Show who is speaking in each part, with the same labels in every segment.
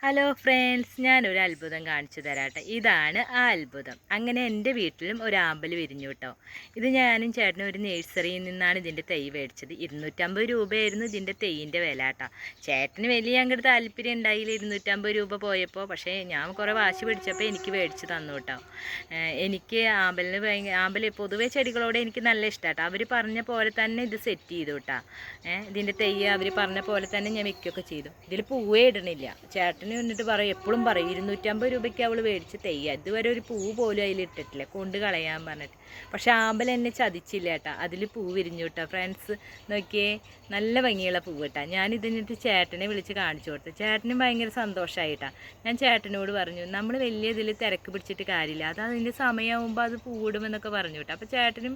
Speaker 1: Hello friends, ഞാനൊരു അത്ഭുതം കാണിച്ചു തരാട്ടെ. ഇതാണ് ആ അത്ഭുതം. അങ്ങനെ എൻ്റെ വീട്ടിലും ഒരു ആമ്പൽ വിരിഞ്ഞു കേട്ടോ. ഇത് ഞാനും ചേട്ടനും ഒരു നഴ്സറിയിൽ നിന്നാണ് ഇതിൻ്റെ തൈ മേടിച്ചത്. 250 രൂപയായിരുന്നു ഇതിൻ്റെ തൈയിൻ്റെ വില കേട്ടോ. ചേട്ടന് വലിയ അങ്ങോട്ട് താല്പര്യം ഉണ്ടായില്ല 250 രൂപ പോയപ്പോൾ. പക്ഷേ ഞാൻ കുറേ വാശി പിടിച്ചപ്പോൾ എനിക്ക് മേടിച്ച് തന്നു കേട്ടോ. എനിക്ക് ആമ്പൽ പൊതുവെ ചെടികളോട് എനിക്ക് നല്ല ഇഷ്ടമാണ് കേട്ടോ. അവർ പറഞ്ഞ പോലെ തന്നെ ഇത് സെറ്റ് ചെയ്തു കേട്ടോ. ഇതിൻ്റെ തൈ അവർ പറഞ്ഞ പോലെ തന്നെ ഞാൻ വെക്കുകയൊക്കെ ചെയ്തു. ഇതിൽ പൂവേ ഇടണില്ല. ചേട്ടൻ എന്നിട്ട് പറയും, എപ്പോഴും പറയും 250 രൂപയ്ക്ക് അവൾ മേടിച്ച് തെയ്യ, ഇതുവരെ ഒരു പൂ പോലും അതിൽ ഇട്ടിട്ടില്ല, കൊണ്ട് കളയാൻ പറഞ്ഞിട്ട്. പക്ഷെ ആമ്പൽ എന്നെ ചതിച്ചില്ല കേട്ടോ. അതിൽ പൂ വിരിഞ്ഞു കേട്ടോ. ഫ്രണ്ട്സ് നോക്കിയേ, നല്ല ഭംഗിയുള്ള പൂ കേട്ടോ. ഞാനിതിന്നിട്ട് ചേട്ടനെ വിളിച്ച് കാണിച്ചു കൊടുത്തു. ചേട്ടനും ഭയങ്കര സന്തോഷമായിട്ടാണ്. ഞാൻ ചേട്ടനോട് പറഞ്ഞു, നമ്മൾ വലിയ ഇതിൽ തിരക്ക് പിടിച്ചിട്ട് കാര്യമില്ല, അത് അതിൻ്റെ സമയമാകുമ്പോൾ അത് പൂവിടുമെന്നൊക്കെ പറഞ്ഞു കേട്ടോ. അപ്പോൾ ചേട്ടനും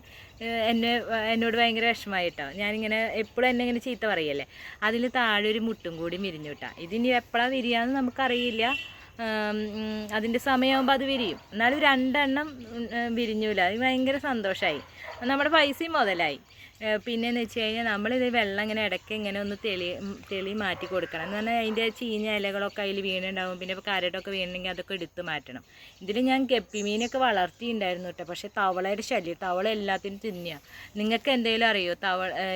Speaker 1: എന്നോട് ഭയങ്കര വിഷമമായിട്ടോ. ഞാനിങ്ങനെ എപ്പോഴും എന്നെ ഇങ്ങനെ ചീത്ത പറയല്ലേ. അതിൽ താഴെ ഒരു മുട്ടും കൂടി വിരിഞ്ഞു കേട്ടോ. ഇതിനി എപ്പോഴാണ് വിരിയാന്ന് നമുക്കറിയില്ല. അതിൻ്റെ സമയമാകുമ്പോൾ അത് വിരിയും. എന്നാലും 2 എണ്ണം വിരിഞ്ഞൂല. അത് ഭയങ്കര സന്തോഷമായി. നമ്മുടെ പൈസയും മുതലായി. പിന്നെയെന്ന് വെച്ച് കഴിഞ്ഞാൽ നമ്മളിത് വെള്ളം ഇങ്ങനെ ഇടയ്ക്ക് ഇങ്ങനെ ഒന്ന് തെളി മാറ്റി കൊടുക്കണം. എന്ന് പറഞ്ഞാൽ അതിൻ്റെ ചീഞ്ഞ ഇലകളൊക്കെ അതിൽ വീണുണ്ടാവും. പിന്നെ ഇപ്പോൾ കരടൊക്കെ വീണെങ്കിൽ അതൊക്കെ എടുത്ത് മാറ്റണം. ഇതിൽ ഞാൻ ഗപ്പി മീനൊക്കെ വളർത്തിയിട്ടുണ്ടായിരുന്നു കേട്ടോ. പക്ഷേ തവളയുടെ ശല്യം, തവള എല്ലാത്തിനും തിന്നുക. നിങ്ങൾക്ക് എന്തെങ്കിലും അറിയോ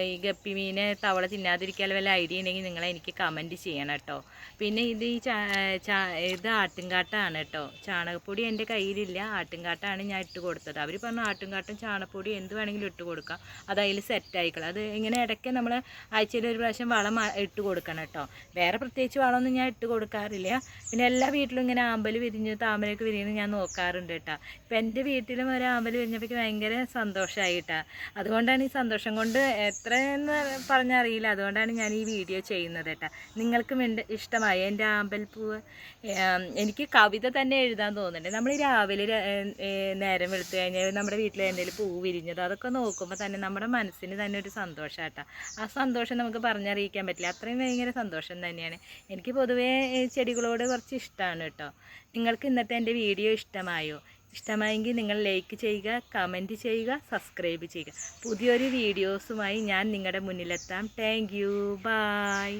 Speaker 1: ഈ ഗപ്പി മീനെ തവള തിന്നാതിരിക്കാൻ വല്ല ഐഡിയ ഉണ്ടെങ്കിൽ നിങ്ങൾ എനിക്ക് കമൻറ്റ് ചെയ്യണം കേട്ടോ. പിന്നെ ഇത് ആട്ടുംകാട്ടാണ് കേട്ടോ. ചാണകപ്പൊടി എൻ്റെ കയ്യിലില്ല. ആട്ടുംകാട്ടാണ് ഞാൻ ഇട്ട് കൊടുത്തത്. അവർ പറഞ്ഞു ആട്ടുംകാട്ടും ചാണകപ്പൊടി എന്ത് വേണമെങ്കിലും ഇട്ട് കൊടുക്കാം, അത് അതിൽ സെറ്റായിക്കളാം. അത് ഇങ്ങനെ ഇടയ്ക്ക് നമ്മൾ ആഴ്ചയിൽ ഒരു പ്രാവശ്യം വളം ഇട്ട് കൊടുക്കണം കേട്ടോ. വേറെ പ്രത്യേകിച്ച് വളമൊന്നും ഞാൻ ഇട്ട് കൊടുക്കാറില്ല. പിന്നെ എല്ലാ വീട്ടിലും ഇങ്ങനെ ആമ്പൽ വിരിഞ്ഞ് താമരയൊക്കെ വിരിഞ്ഞ് ഞാൻ നോക്കാറുണ്ട് കേട്ടോ. ഇപ്പം എൻ്റെ വീട്ടിലും ഒരു ആമ്പൽ വിരിഞ്ഞപ്പോഴേക്ക് ഭയങ്കര സന്തോഷമായി കേട്ടോ. അതുകൊണ്ടാണ് ഈ സന്തോഷം കൊണ്ട് എത്രയെന്ന് പറഞ്ഞറിയില്ല, അതുകൊണ്ടാണ് ഞാൻ ഈ വീഡിയോ ചെയ്യുന്നത് കേട്ടോ. നിങ്ങൾക്കും ഇഷ്ടമായി എൻ്റെ ആമ്പൽപ്പൂവ്? എനിക്ക് കവിത തന്നെ എഴുതാൻ തോന്നുന്നുണ്ട്. നമ്മൾ രാവിലെ നേരം വെളുത്തു കഴിഞ്ഞാൽ നമ്മുടെ വീട്ടിൽ എന്തെങ്കിലും പൂ വിരിഞ്ഞത് അതൊക്കെ നോക്കുമ്പോൾ തന്നെ നമ്മുടെ മനസ്സിന് തന്നെ ഒരു സന്തോഷമാട്ടോ. ആ സന്തോഷം നമുക്ക് പറഞ്ഞറിയിക്കാൻ പറ്റില്ല. അത്രയും ഭയങ്കര സന്തോഷം തന്നെയാണ്. എനിക്ക് പൊതുവേ ചെടികളോട് കുറച്ച് ഇഷ്ടമാണ് കേട്ടോ. നിങ്ങൾക്ക് ഇന്നത്തെ എൻ്റെ വീഡിയോ ഇഷ്ടമായോ? ഇഷ്ടമായെങ്കിൽ നിങ്ങൾ ലൈക്ക് ചെയ്യുക, കമൻറ്റ് ചെയ്യുക, സബ്സ്ക്രൈബ് ചെയ്യുക. പുതിയൊരു വീഡിയോസുമായി ഞാൻ നിങ്ങളുടെ മുന്നിലെത്താം. Thank you, by.